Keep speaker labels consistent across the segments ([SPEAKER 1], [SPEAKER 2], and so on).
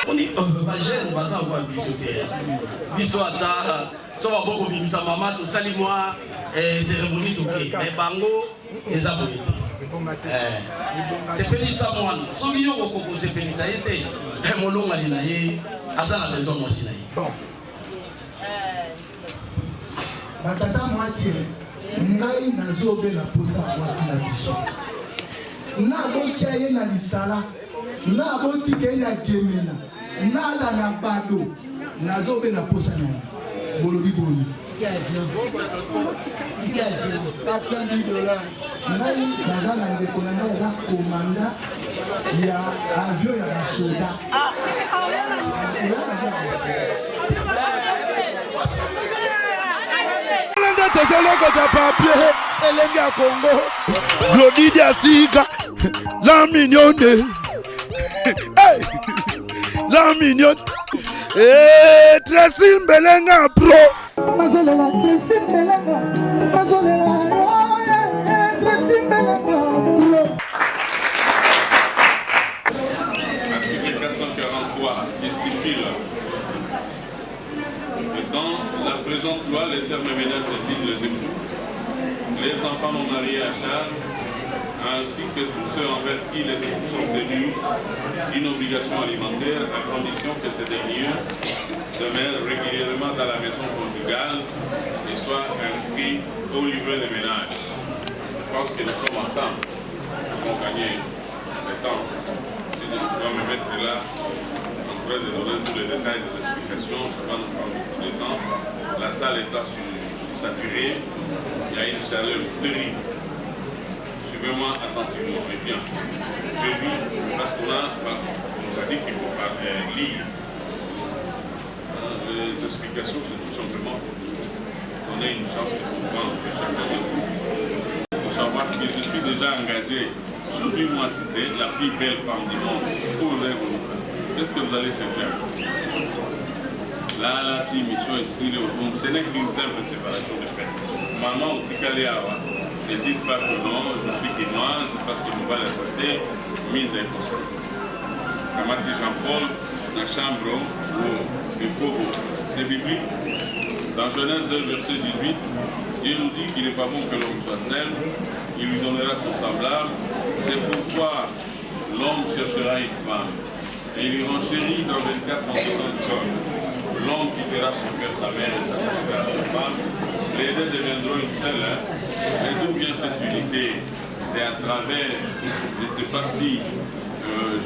[SPEAKER 1] On dit, ma jeune, va ça avoir bisoté. Bisota, ça va beaucoup bimisa maman, tout ça, moi, cérémonie, tout ok. Mais bango, les abonnés. C'est Pélissa moi. Si vous avez c'est Pélissa, mon long à l'inaïe, à ça la maison aussi.
[SPEAKER 2] Bon. Batata moi si ngai nazobe la posa moi si la biso. Na botia ye na lisala. Na botika na gemena. Na za na bado. Nazobe la posa na. Bolobi boni. Tika avion. $400. Ngai naza na ndeko na ngai ya komanda ya avion ya basoda.
[SPEAKER 3] papier, Elenga Congo, Glodidi Asiga, la mignonne, la mignonne, et Tracy Belenga Pro.
[SPEAKER 4] Mazolela, Tracy Belenga, Mazolela, Tracy Belenga Pro.
[SPEAKER 5] Article 443 qui stipule que dans la présente loi, les termes ménages désignent les époux, les enfants non mariés à charge, ainsi que tous ceux envers qui les époux sont tenus d'une obligation alimentaire, à condition que ces derniers demeurent régulièrement dans la maison conjugale et soient inscrits au livret des ménages. Je pense que nous sommes ensemble pour gagner le temps. Si je dois me mettre là, en train de donner tous les détails des explications, ça va nous prendre beaucoup de temps. La salle étant saturée, il y a une chaleur terrible. Suivez-moi attentivement, mais bien. Je lis parce qu'on nous a dit qu'il faut pas lire. Les explications, c'est tout simplement pour donner une chance de comprendre que chacun de vous. Il faut savoir que je suis déjà engagé sous une mois-cité, la plus belle femme du monde, pour les vous. Qu'est-ce que vous allez faire? Là, la mission ici, ce n'est qu'une simple séparation de peine. Maman, au Tikaleawa, ne dites pas que non, je suis quinoise, parce que nous va les côté, mine d'impossible. Kamati Jean-Paul, dans la chambre, il faut, c'est biblique. Dans Genèse 2, verset 18, Dieu nous dit qu'il n'est pas bon que l'homme soit seul, il lui donnera son semblable. C'est pourquoi l'homme cherchera une femme. Et il y renchérit dans 24 ans de corps. L'homme quittera son père, sa mère et sa femme. Les deux deviendront une seule. Et d'où vient cette unité? C'est à travers, je ne sais pas si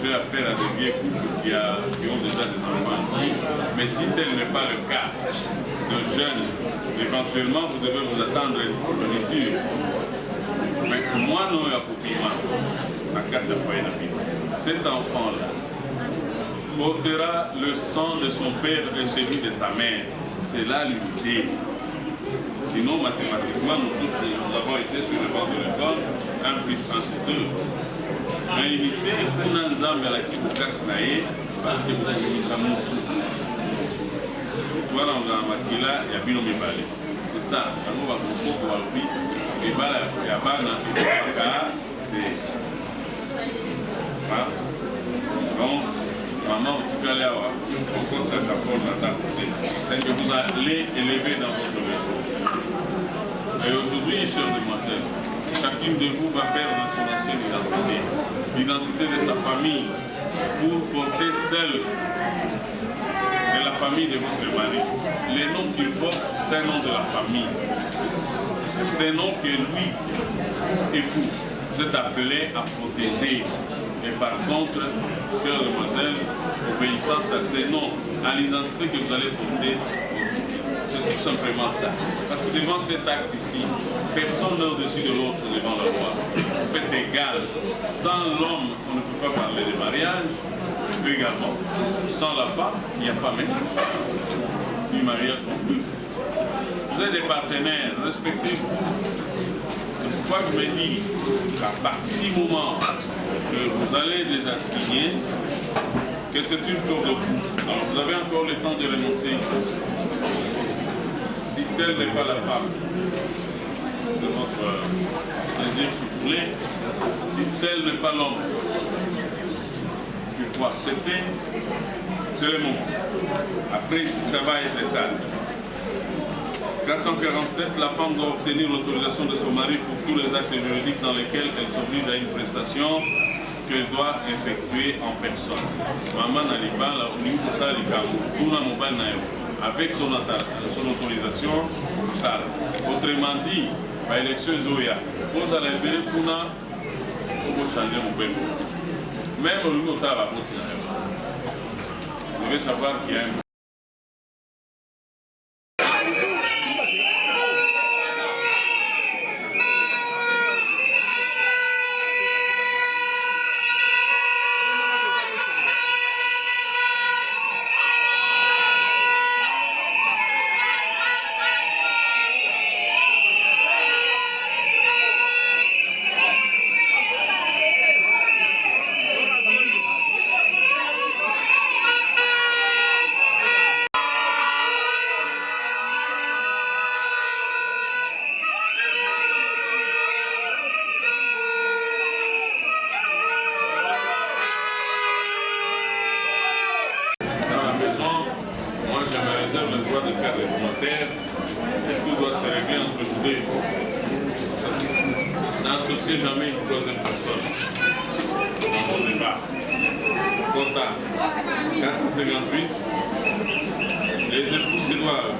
[SPEAKER 5] j'ai affaire à des vieux couples qui ont déjà des enfants ici, mais si tel n'est pas le cas de jeunes, éventuellement vous devez vous attendre à une progéniture. Mais moi, non, il y a à 4 fois une vie. Cet enfant-là portera le sang de son père et celui de sa mère. C'est là l'unité. Sinon, mathématiquement, nous avons été sur le banc de l'école, 1 plus 1 c'est 2. Mais unité, on a un ensemble à la Tibouka-Sinaïe, parce que vous avez mis ça mou. Voilà, on a un maquila, il y a bien mis balai. C'est ça, on va beaucoup pour le vite. Et voilà, il y a pas un donc, maman, tu peux aller voir. On compte cette approche à ta côté. C'est que vous allez élever dans votre maison. Et aujourd'hui, chers demoiselles, chacune de vous va perdre son ancienne identité, l'identité de sa famille, pour porter celle de la famille de votre mari. Les noms qu'il porte, c'est un nom de la famille. C'est un nom que lui, époux, vous êtes appelé à protéger. Et par contre, chères demoiselles, obéissance à ces noms, à l'identité que vous allez porter, c'est tout simplement ça. Parce que devant cet acte ici, personne n'est au-dessus de l'autre devant la loi. Vous faites égal. Sans l'homme, on ne peut pas parler de mariage, également. Sans la femme, il n'y a pas même du mariage non plus. Vous êtes des partenaires, respectez-vous. Pourquoi je me dis qu'à partir du moment que vous allez déjà signer, que c'est une tour de pouce. Alors vous avez encore le temps de renoncer. Si telle n'est pas la femme de votre désir soufflé, si tel n'est pas l'homme, tu pouvoir s'éteindre, c'est le moment. Après, ça va être tard. 447, la femme doit obtenir l'autorisation de son mari pour tous les actes juridiques dans lesquels elle s'oblige à une prestation qu'elle doit effectuer en personne. Maman Nalibala, au niveau de ça, avec son autorisation, ça. Autrement dit, l'élection Zoya, vous allez ver pour changer mon père. Même au niveau de la vous devez savoir qu'il y a un n'associez jamais une troisième personne dans vos débats. Compta 458, les épouses qui doivent.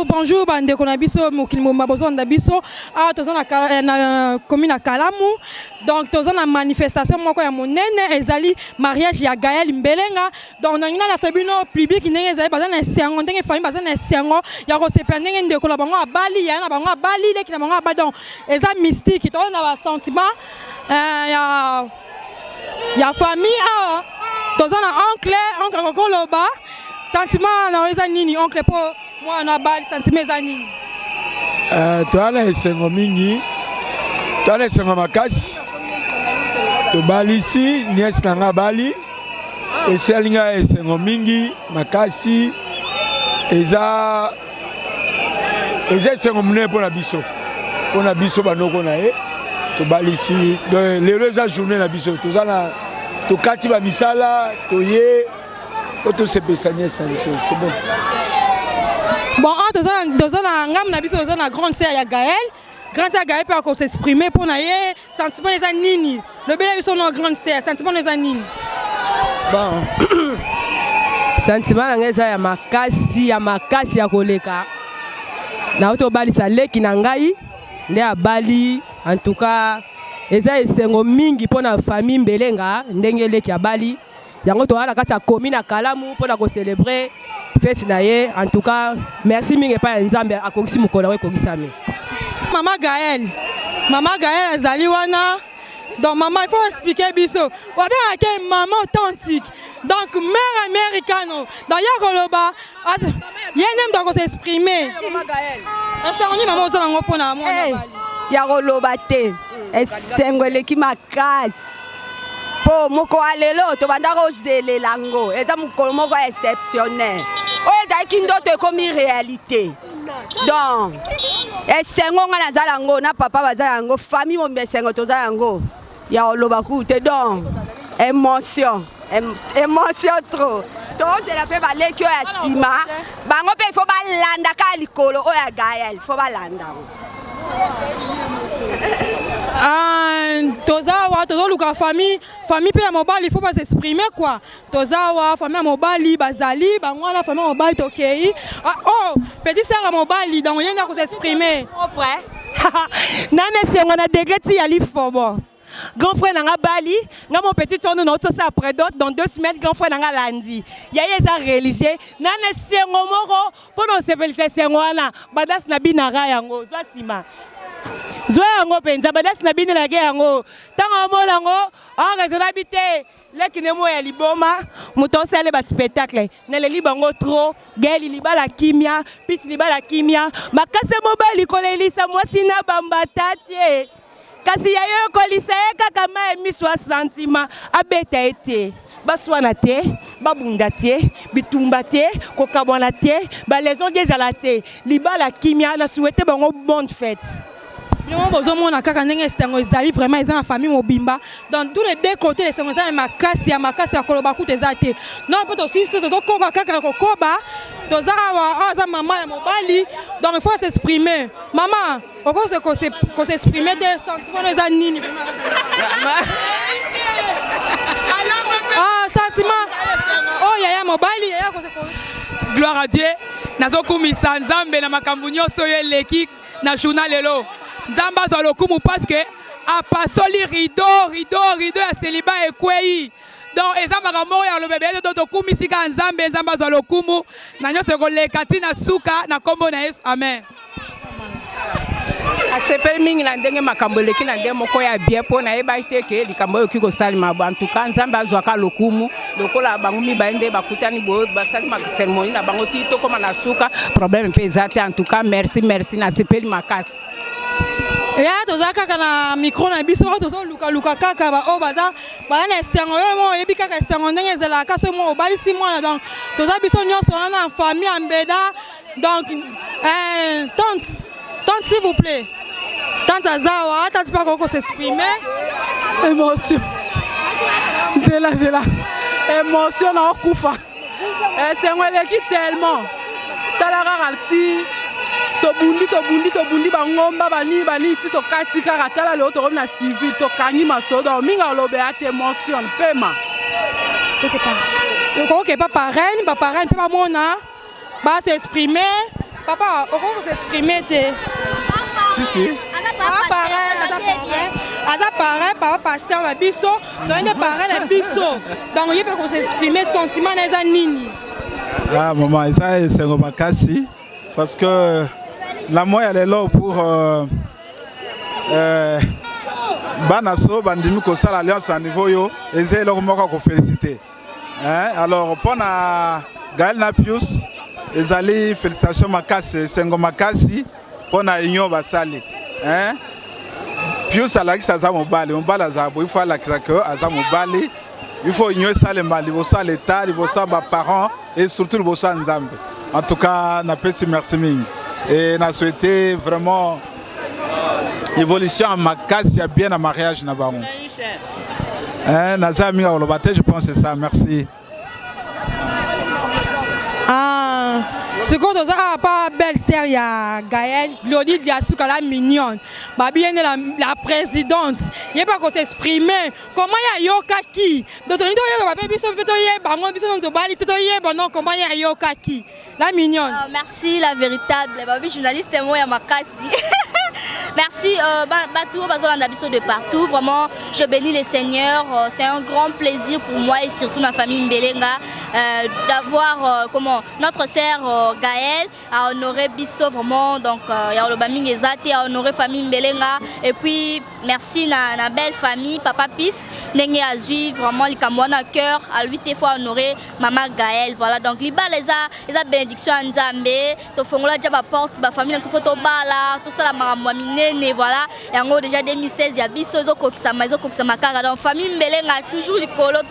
[SPEAKER 6] Bonjour, bande konabiso mokilimo mabozon dabiso a tozana na commune Kalamu. Donc tozana manifestation moko ya monene ezali mariage ya Gaël Mbelenga. Donc na ngina la sabino public ndenge ezali bazana sengo ndenge famille bazana sengo ya ko se pendenge ndeko la bango abali ya na bango abali leki na bango abali donc eza mystique to na ba sentiment ya famille a tozana oncle koloba sentiment na eza nini oncle po moi na bali sentiment za nini
[SPEAKER 7] toala esengo mingi toala esengo makasi tobali si niesi na nga bali esalinga esengo mingi makasi eza esengo monene mpona biso banoko na ye tobali si lelo eza journée na biso toza na tokati bamisala toye po tosepesa niesi na biso c'est bon.
[SPEAKER 6] Bon, dans un ngam na biso dans la grande sœur ya Gaël. Grande sœur Gaël peut s'exprimer pour naie sentiment les anini. Le bel biso no grande sœur, sentiment les anini.
[SPEAKER 8] Bon. Sentiment ngeza ya makasi ya koleka. Na auto bali sa leki na ngai nde abali en tout cas eza esengo mingi pona famille Mbelenga ndenge leki ya bali. Yango to ala kasa commune Kalamu pour ko célébrer fête naie. En tout cas merci mingi pa nzambe akongisi mukolo we kongisami.
[SPEAKER 6] Maman Gaël azali wana. Donc maman il faut expliquer biso. Wa bien que maman authentique. Donc mère américano. D'ailleurs koloba yenem donc s'exprimer. Maman Gaël. Asa oni maman osala ngopo na moi na bali.
[SPEAKER 9] Ya koloba te. Esengo leki makasi. Po moko alelo to banda ko zelela ngo eza mukolo moko exceptionnel oyo ezalaki ndoto ekomi réalité donc esengo nga nazala yango na papa bazala yango famille mombe esengo tozala yango ya oloba kute donc émotion trop tozela mpe baleki oyo ya nsima bango mpe ifo balanda ka likolo oyo ya Gaël ifo balanda
[SPEAKER 6] tozawa tozoluka famille pe ya mobali il faut pas s'exprimer quoi tozawa famille ya mobali bazali bangwana famille ya mobali tokei oh petit sœur ya mobali donc yenda ko s'exprimer
[SPEAKER 8] frère na mesengo na degré ya lifobo grand frère nanga bali nga mon petit tourne notre ça après d'autres dans 2 semaines grand frère nanga landi ya yeza religieux na sengo moko pour no sepelisa sengo wana badas na binara yango zwa sima Zwa yango penza badasi na bini la ge yango tanga molango raisonna bité leki nemo ya liboma muto sale ba spectacle na le libango trop geli libala kimia pis libala kimia makase mobali kolelisa mwasi na bambatati kasi yayo kolisa kaka ma mi 60 abeta ete baswana te babunda te bitumba te kokabwana te ba les ondes ezala te libala kimia na souhaiter bango bonne fête.
[SPEAKER 6] Nous avons vraiment une famille mobimba. Dans tous les deux côtés, les gens ont makasi ya koloba kuté zate. Non, peut aussi c'est tozo koba kaka koba. Toza maman ya mobali. Donc il faut s'exprimer. Maman, on s'exprimer des sentiments les anini. Ah, sentiment. Oh yaya mobali yaya ko
[SPEAKER 10] gloire à Dieu. Nazo kumisa nzambe na makambo nyonso yo eleki na journal lelo. Zamba zo lokumu parce que a pasoli rideau ya célibat ekwei. Donc ezamba kamo ya lo bébé to kumisika nzambe zamba zo lokumu na nyonso ko lekati na suka na kombo na Yesu. Amen.
[SPEAKER 11] asepeli mingi na ndenge makambo eleki na ndenge moko ya bien mpo nayeba te ke likambo oyo okoki kosalema bo. En tout cas nzambe azwaka lokumu lokola bango mibale nde bakutani boye basali maceremonie na bango ti tokóma na suka problème mpe eza te. En tout cas merci nasepeli makasi.
[SPEAKER 6] Ya toza kaka na micro na biso tozo luka kaka ba o baza na esengo yo mo yebi kaka esengo ndenge ezalaka so mo obalisi mwana donc toza biso nyonso na famille ambeda donc tante s'il vous plaît tante azawa tante pas qu'on s'exprimer
[SPEAKER 11] émotion zela émotion na okufa esengo eleki tellement talaka arti tobundi bangomba bani ti tokati kaka tala leo tokomi na civil tokangi masoda mingi alobe ate émotion pema
[SPEAKER 6] okoke pa parraine mpe bamona s'exprimer papa okoki s'exprimer te
[SPEAKER 3] si
[SPEAKER 6] aza parrain papa pasteur na biso toyende parrain na biso donc ye mpe s'exprimer sentiment na eza nini.
[SPEAKER 3] Maman eza esengo makasi parce que la moi elle est là pour banaso bandimi ko sala alliance à niveau yo eze eloko moko ko féliciter alors pona Gaël na Pius ezali félicitations makasi sengo makasi pona union basali Pius alaki sa za mobali za bo il faut alakisa que aza mobali il faut union sale mali bo sa l'état bo sa ba parents et surtout bo sa nzambe. En tout cas na petit merci mingi et na souhaité vraiment évolution en makasi ya bien na mariage na bango. Naza mingi olobate je pense c'est ça. Merci.
[SPEAKER 6] Ce qu'on doit pas belle-sœur ya Gaël, Glody Diasuka la mignonne. Babi est la présidente. Il n'y a pas qu'on s'exprimer. Comment il y a Yokaki? Donc on dit que babi biso plutôt y est bango biso donc bali plutôt y est bon non comment il y a Yokaki? La mignonne.
[SPEAKER 12] Merci la véritable babi journaliste moi ya makasi. Merci Batou Bazolanda Bisso de partout. Vraiment, je bénis les seigneurs. C'est un grand plaisir pour moi et surtout ma famille Mbelenga d'avoir notre sœur Gaël a honoré Bisso vraiment. Donc, il y a le Baming Ezate a honoré famille Mbelenga. Et puis, merci na belle famille, Papa Pis. Nengi Azui, vraiment, les Camerounais à cœur, à 8 fois honoré Maman Gaël. Voilà, donc, les bénédictions en Zambé, to fongola djaba porte, ba famille, se photo bala, tout ça la maramouamine, voilà. Et en gros, déjà 2016, il y a Bissozo Kokisama, Kokisama Kara, donc, famille Mbelenga, toujours les colos,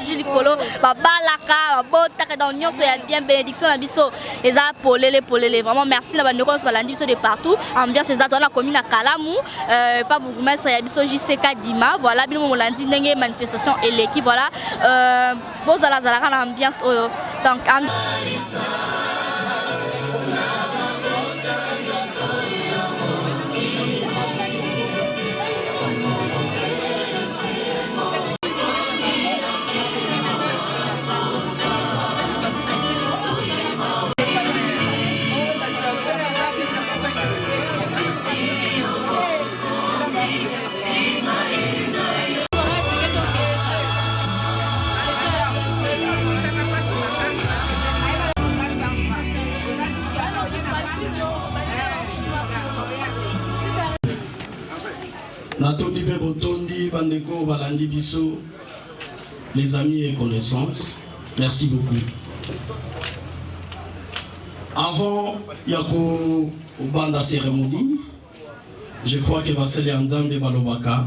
[SPEAKER 12] ba balaka, ba bota, donc, il y a bien bénédiction à Bisso, et ça, polele, vraiment, merci, la bande de cons, balandi Bisso de partout, ambiance, c'est ça, dans la commune à Kalamou, pas beaucoup, mais ça y a Bisso JCK Dima, voilà, bien, mon lundi, n'engé manifestation et l'équipe, voilà, bon, ça la ambiance, donc,
[SPEAKER 1] Natondi pe botondi bandeko balandi biso les amis et connaissances. Merci beaucoup. Avant yako banda cérémonie, je crois que Baseli Nzambe balobaka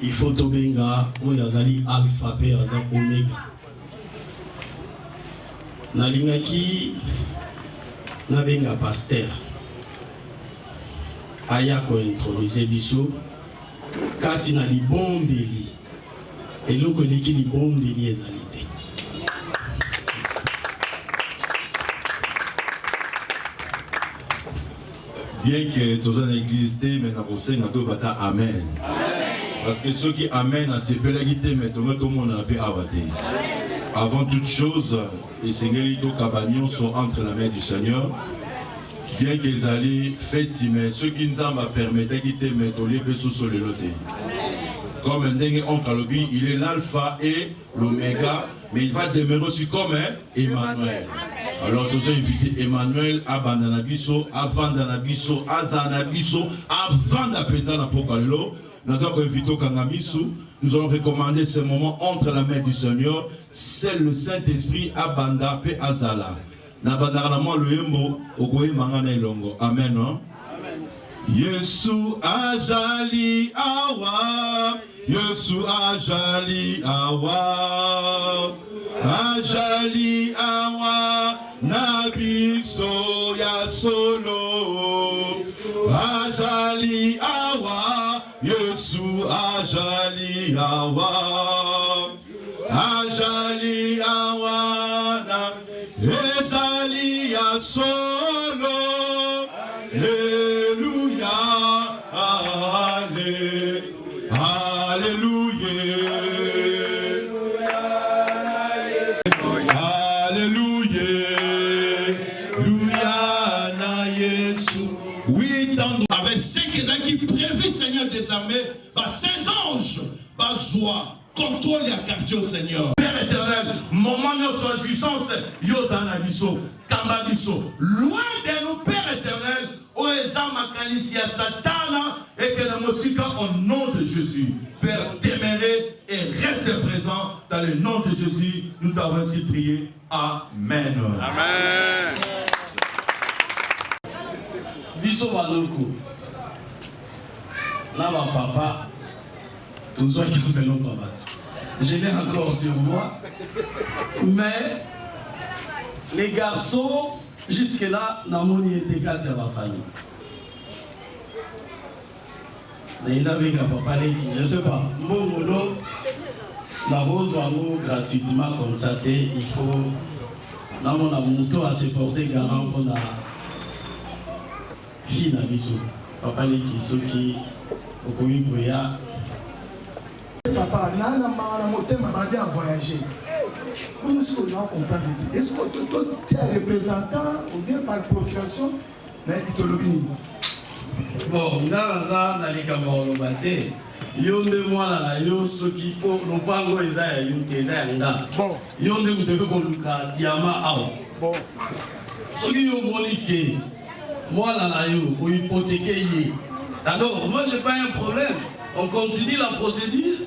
[SPEAKER 1] il faut tobenga oyazali alpha pe aza omega. Nalingaki nabenga pasteur aya ko introduire biso kati na libombeli eloko leki libombeli ezalité.
[SPEAKER 13] Bien que tous en église mais na conseil na to bata amen. Parce que ceux qui amènent à ces pélagités mais tout le monde n'a pas abatté. Avant toute chose, les seigneurs to cabagnon sont entre la main du Seigneur. Bien qu'ils allaient fêter, mais ceux qui nous ont permis de quitter mais tous les pesos sur le loté. Comme un dingue en Kalobi, il est l'alpha et l'oméga, mais il va demeurer aussi comme Emmanuel. Alors nous avons invité Emmanuel à Bandanabiso, à Vandanabiso, à Zanabiso, à Vandapenda Napokalelo. Nous avons invité Kangamisu. Nous allons recommander ce moment entre la main du Seigneur. C'est le Saint-Esprit à Banda Pe Azala. Na bandarama loyembo okoye mangana ilongo. Amen. Hein? Yesu ajali awa, Yesu ajali awa, ajali awa, nabiso ya solo, ajali awa, Yesu ajali awa, ajali awa, na ezali ya solo. Alléluia, Alléluia, Alléluia, Alléluia, na Yesu. Oui, avec 5 ans qui prévu Seigneur des armées, 16 anges, joie, contrôle et quartier au Seigneur. Père éternel, moment de notre jouissance, Yosana Bisso, Kamba Bisso, loin de nous, Père éternel, à Satan et que la musique au nom de Jésus. Père, demeurez et restez présent dans le nom de Jésus. Nous t'avons ainsi prié. Amen.
[SPEAKER 5] Amen.
[SPEAKER 1] Biso Banoko. Là, ma papa, tous ceux qui appellent papa. Je l'ai encore sur moi. Mais les garçons, jusque-là, Namoni était 4 à ma famille. Mais il avait qu'à parler, je ne sais pas. Mon la rose gratuitement comme ça, il faut. Dans mon amour, à se porter garant pour la fille Nabiso. Papa, les qui au Koyi Koya.
[SPEAKER 2] Papa, Nana Motema va bien voyager. Nous sommes là, on comprend. Est-ce que tu es représentant ou bien par procuration dans l'idéologie?
[SPEAKER 1] Bon, Ngaza Nalikamo Lobate, Yonde Mwana, Yo Soki, Lopango Ezaya, Yuteza Nga. Bon, Yonde Muteka Diama Ao. Bon, Soki Yomonique, Mwana Yo, ou hypothéqué. Alors, moi, je n'ai pas un problème. On continue la procédure.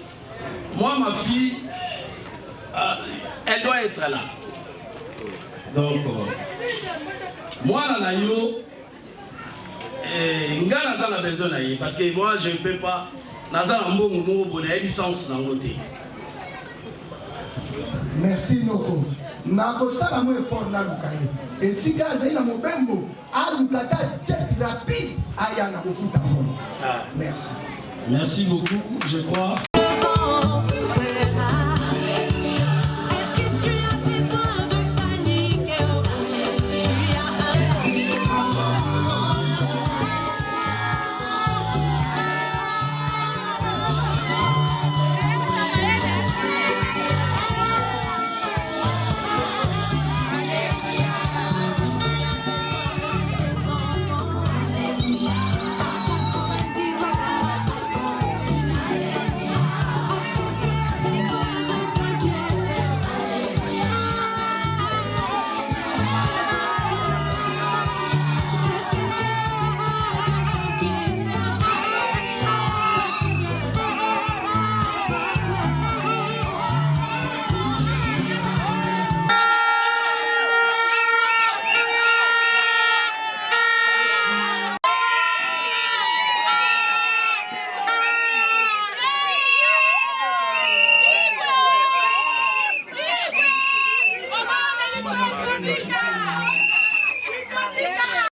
[SPEAKER 1] Moi, ma fille, elle doit être là. Donc, moi, Nanayo, Nga n'a besoin d'aller parce que moi, je ne peux pas.
[SPEAKER 2] Merci, Noko. Nakosala mo effort na lukaye. Et si gaza ina mobembo, alukata jet rapide aya na kofuta mo. Merci.
[SPEAKER 1] Merci beaucoup, je crois.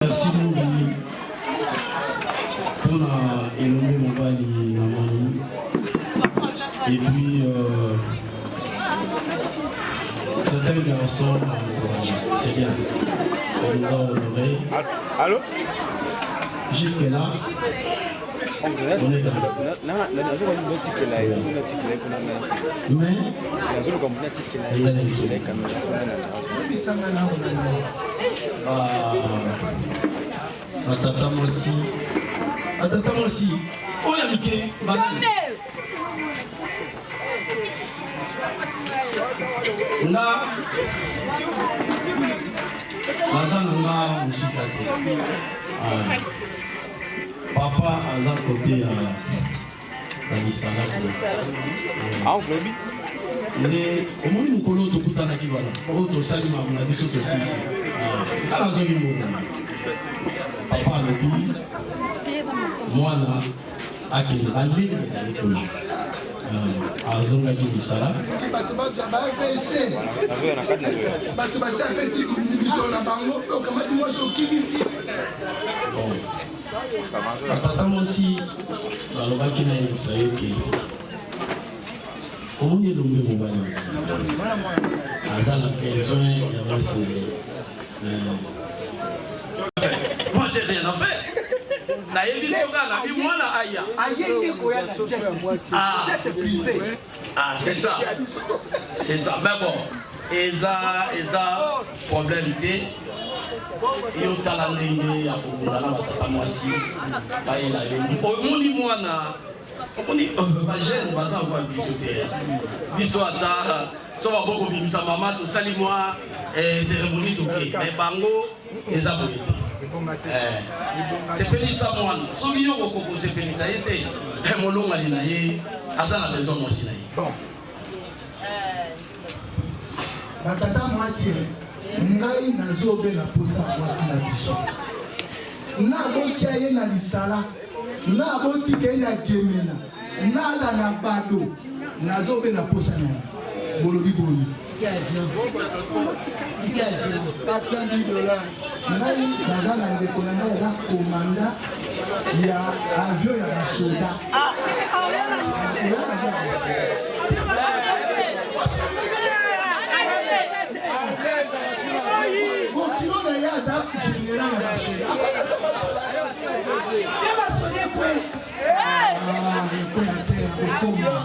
[SPEAKER 1] Merci mingi mpona elombe mobali na moni et puis c'est un garçon encouragé, c'est bien, il nous a honoré. Allô? Jusque là on est dans mais attends-moi aussi. Oh la Mickey, nga naza na nga musika te. Papa aza côté ya lisala nde omoni mokolo tokutanaki wana oyo tosali makambo na biso tosisi ala azongi mbonana papa alobi mwana akende alenge na ekolo azongaki lisala
[SPEAKER 2] bato basi apesi biso na bango okamati mwasi okibisi
[SPEAKER 1] batata mosi balobaki na yebisa yo ke omoni elombe mobali aza na besoin ya mwasi. Moi j'ai rien à faire. Ah, c'est ça. C'est ça. Mais bon, eza problème té. Yo talanenge ya kokunda na batata mwasi bayela yo. Omoni mwana omoni ba jeune baza kwa biso te. Biso ata so ba boko bimisa mama to sali moi cérémonie to ke. Mais bango eza boyete. Sepelisa mwana soki yo kokoko sepelisa ye te molongali na ye aza na besoin mwasi na ye.
[SPEAKER 2] batata mwasi ngai nazobela posa mwasi na biso nabotia ye na lisala nabotika ye na gemena naza na bado nazobela posa na ye bolobi boni ngai naza na ndeko na ngai eza komanda ya avion ya basoda bokilo na ye aza général ya basoda basoda ekwe ekweya te akokoma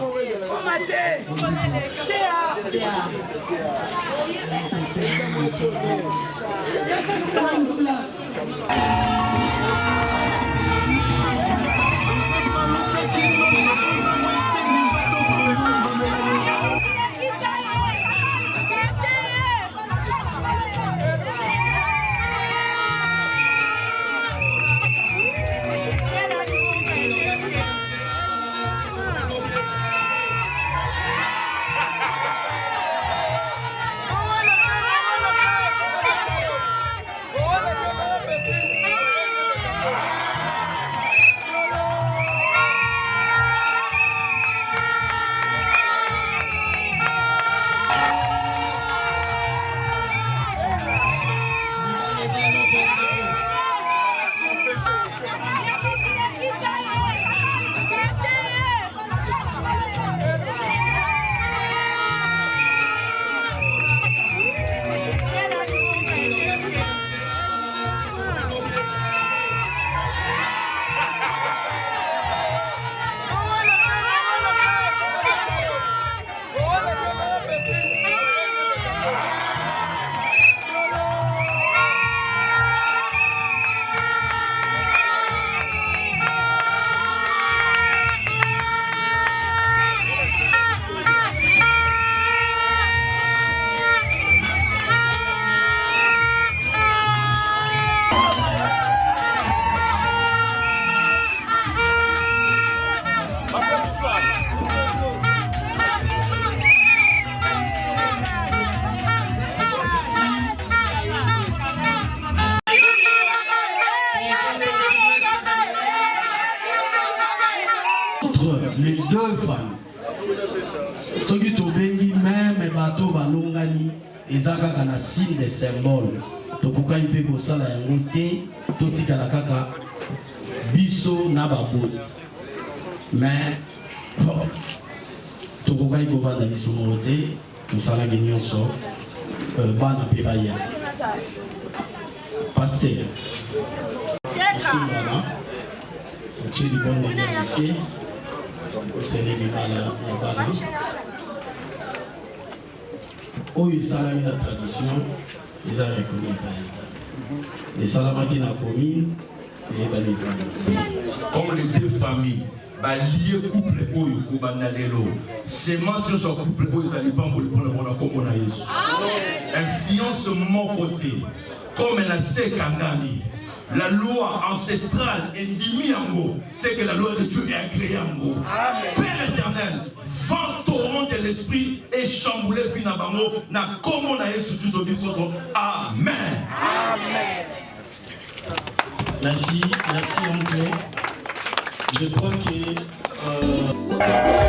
[SPEAKER 1] les deux familles. Ce qui tobengi même bateau balongani ezaka kana signe de symbole. Tokoka ipe ko sala yango te totika la kaka biso na baboti. Mais bon, tokoka iko vanda biso mote to sala nyonso bana pe baya. Pasteur. Aussi bana. Tu es bonne manière. C'est les balles où salami la tradition, ils ont reconnu les salamaki na commune et les
[SPEAKER 13] comme les deux familles lié couple oyo kobanda lelo semence yo so couple oyo ezali pamboli mpona bona komona Yesu influence mon côté comme la sekangani la loi ancestrale endimi yango c'est que la loi de Dieu est agréée yango Père éternel vent torrent de l'esprit et chamboulé fina bango na komo na Yesu Christ biso amen amen.
[SPEAKER 1] Merci oncle. Je crois que
[SPEAKER 14] Oh,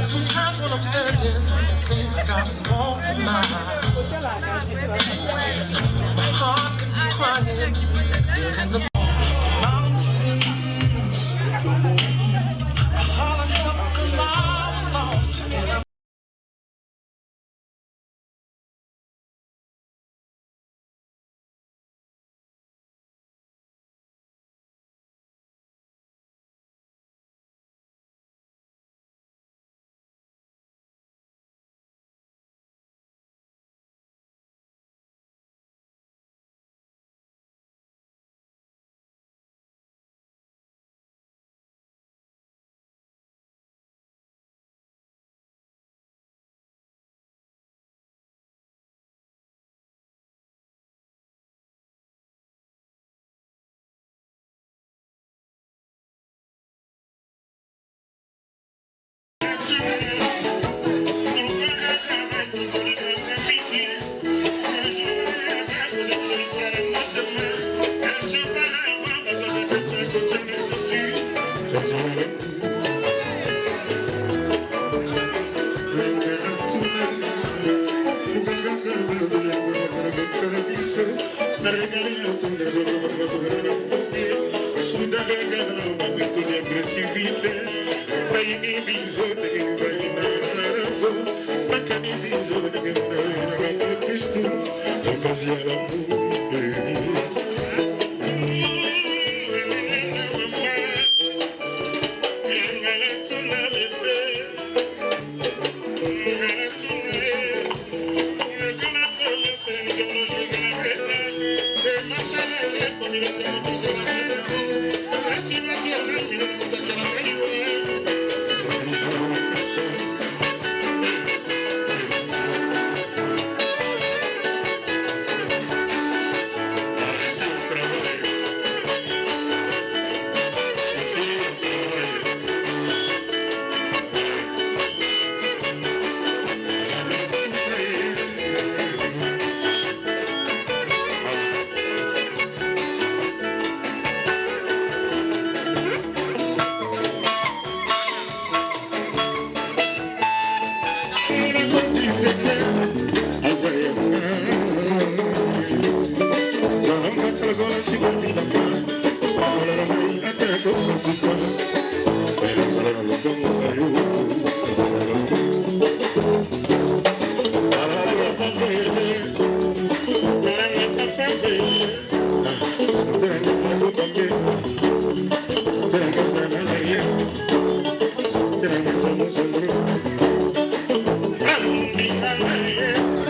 [SPEAKER 14] Sometimes when I'm standing, it seems like I can walk for miles. My heart can be crying, is in the mountains. I hollered help 'cause I was lost. And I
[SPEAKER 15] Yeah.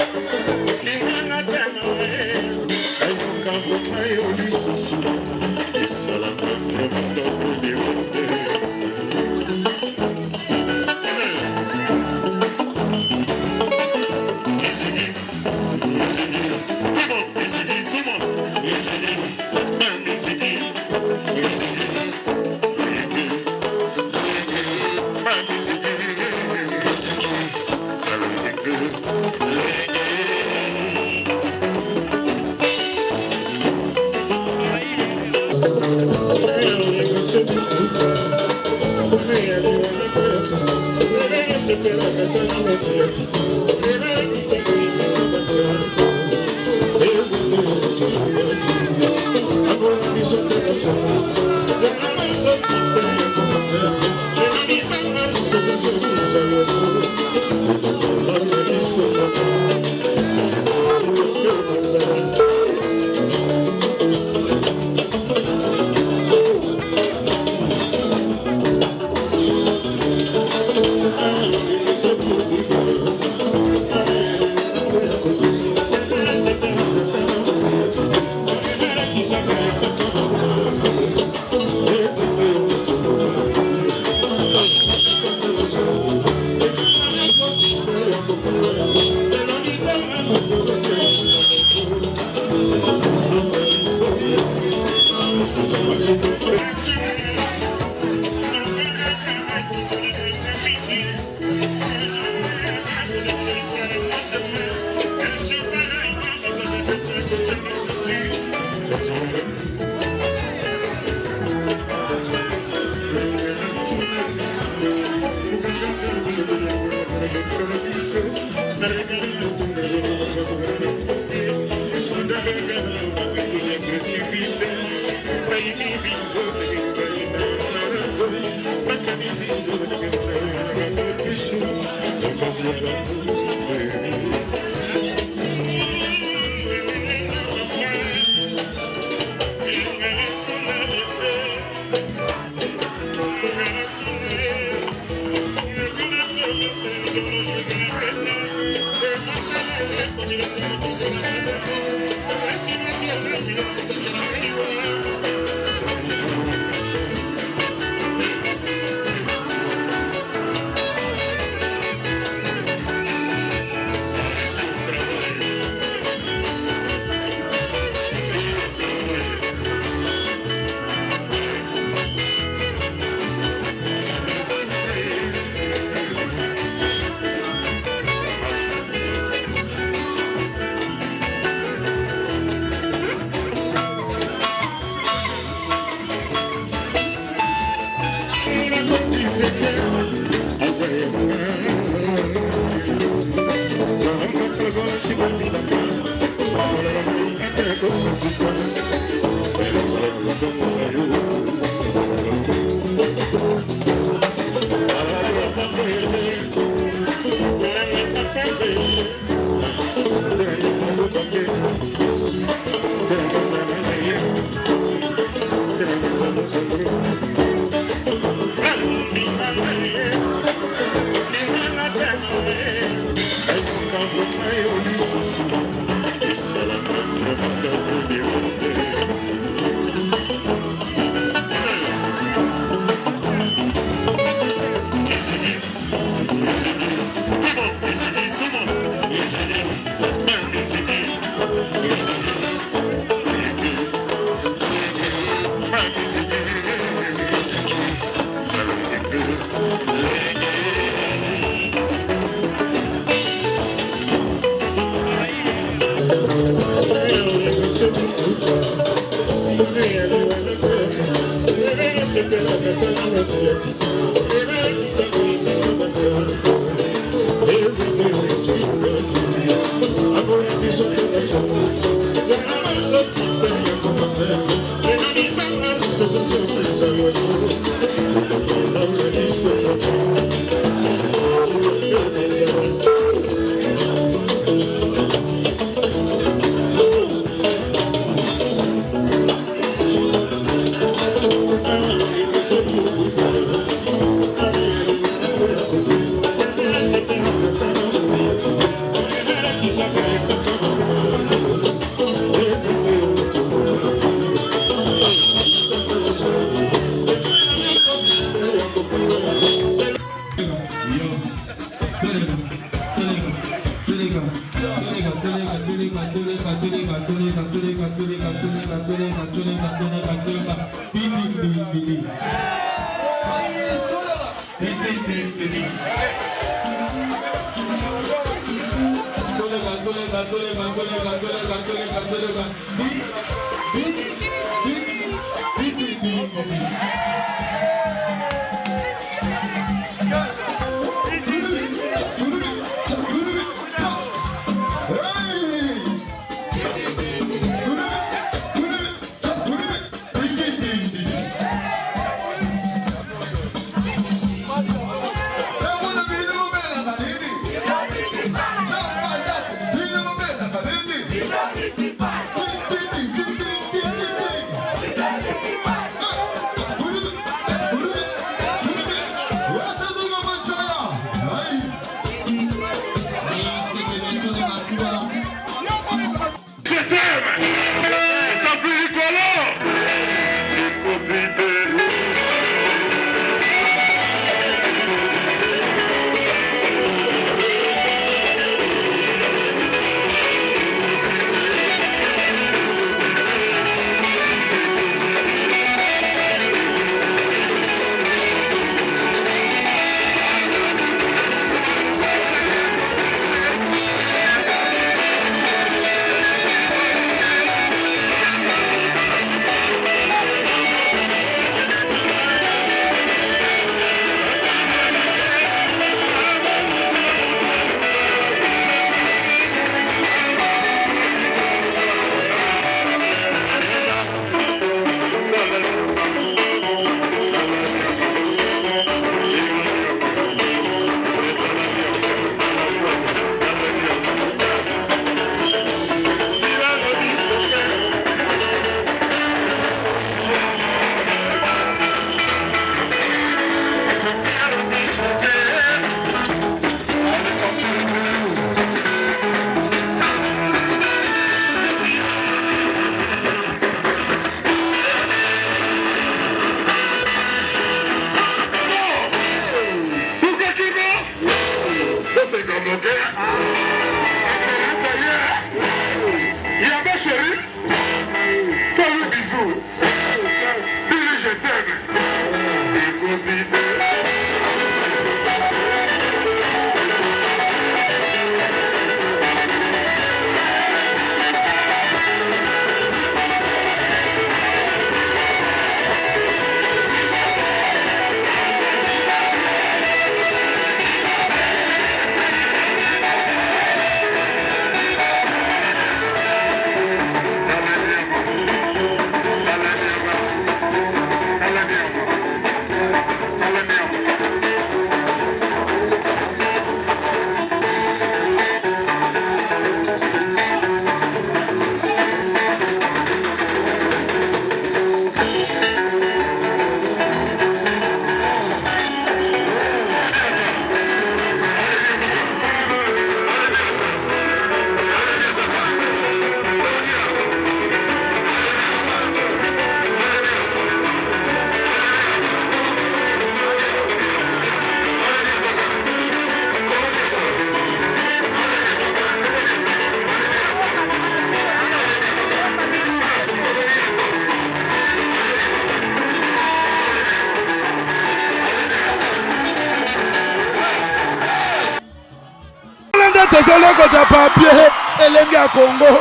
[SPEAKER 15] nazoloko ta papier elenge ya Congo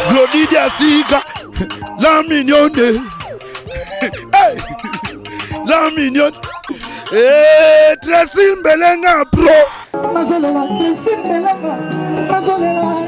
[SPEAKER 15] Glodidi Asika la mignonne hey la mignonne Tracy Mbelenga pro
[SPEAKER 4] nazolela Tracy Mbelenga nazolela